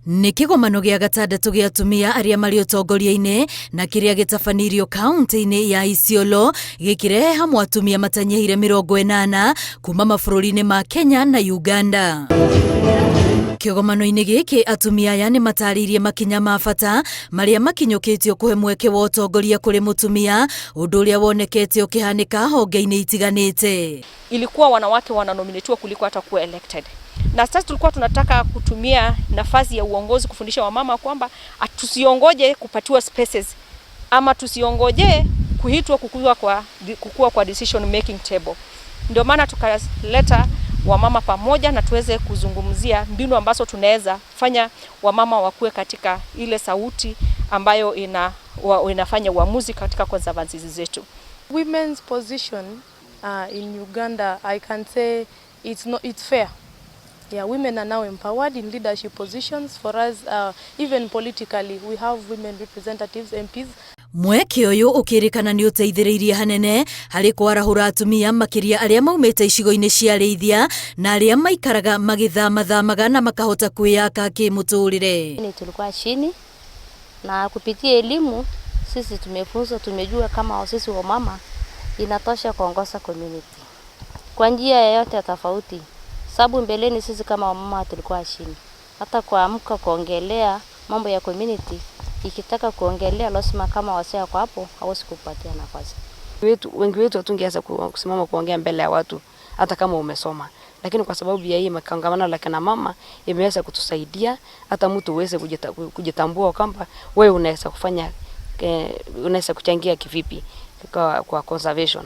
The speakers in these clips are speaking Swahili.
Nĩ kĩgomano gĩa gatandatũ gĩa atumia arĩa marĩ ũtongoria-inĩ na kĩrĩa gĩtabanirio kaunti-inĩ ya Isiolo gĩkĩrehe hamwe atumia matanyihĩire 80 kuma mabũrũri-inĩ ma Kenya na Uganda. Kĩgomano-inĩ gĩkĩ atumia aya nĩ matarĩirie makinya ma bata marĩa makinyũkĩtio kũhe mweke wa ũtongoria kũrĩ mũtumia, ũndũ ũrĩa wonekete ũkĩhanĩka honge-inĩ itiganĩte. Ilikuwa wanawake wananominatiwa kuliko hata kuwa elected. Na sasa tulikuwa tunataka kutumia nafasi ya uongozi kufundisha wamama kwamba tusiongoje kupatiwa spaces ama tusiongoje kuitwa kukua kwa decision making table. Ndio maana tukaleta wamama pamoja na tuweze kuzungumzia mbinu ambazo tunaweza fanya wamama wakue katika ile sauti ambayo inafanya uamuzi katika conservancies zetu. Women's position in Uganda, I can say it's fair. Yeah, women are now empowered in leadership positions. For us, even politically, we have women representatives, MPs. Mweke ũyũ ũkĩrĩkana nĩ ũteithĩrĩirie hanene harĩ kwarahũra atumia makĩria arĩa maumĩte icigo-inĩ cia arĩithia na arĩa maikaraga magĩthamaga na makahota kwĩyaka kĩmũtũrĩre. Tulikuwa chini na kupitia elimu sisi tumefunzwa, tumejua kama sisi wa mama inatosha kuongoza community kwa njia yoyote tofauti. Sababu mbeleni sisi kama wamama tulikuwa chini. Hata kuamka kuongelea mambo ya community, ikitaka kuongelea lazima kama wasea kwa hapo hawezi kupatia nafasi. Wengi wetu hatungeweza kusimama kuongea mbele ya watu hata kama umesoma. Lakini kwa sababu ya hii makongamano la kina mama imeweza kutusaidia hata mtu uweze kujitambua kwamba wewe unaweza kuchangia kivipi kwa conservation.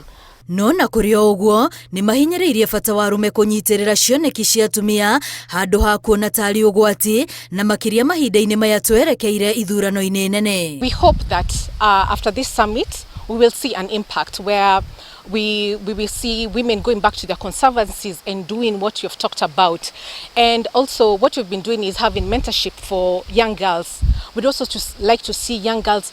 Nona kũrĩ ũguo nĩ mahinyĩrĩirie bata wa arũme kũnyitĩrĩra cioneki cia atumia handũ ha kuona tarĩ ũgwati na makĩria mahinda-inĩ maya twerekeire ithurano-inĩ nene. We hope that after this summit we will see an impact where we will see women going back to their conservancies and doing what you've talked about. And also what we've been doing is having mentorship for young girls. We'd also just like to see young girls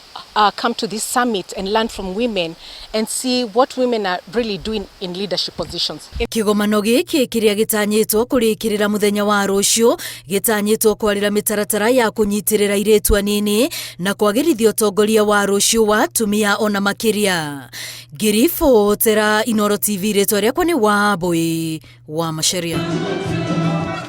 come to this summit and learn from women and see what women are really doing in leadership positions. Kĩgomano gĩkĩ kĩrĩa gĩtanyĩtwo kũrĩkĩrĩra mũthenya wa rũciũ gĩtanyĩtwo kwarĩra mĩtaratara ya kũnyitĩrĩra airĩtu anini na kwagĩrithia ũtongoria wa rũciũ wa atumia ona makĩria. Ngiribotera Inooro TV, rĩtwa rĩakwa nĩ Wambui wa Macharia.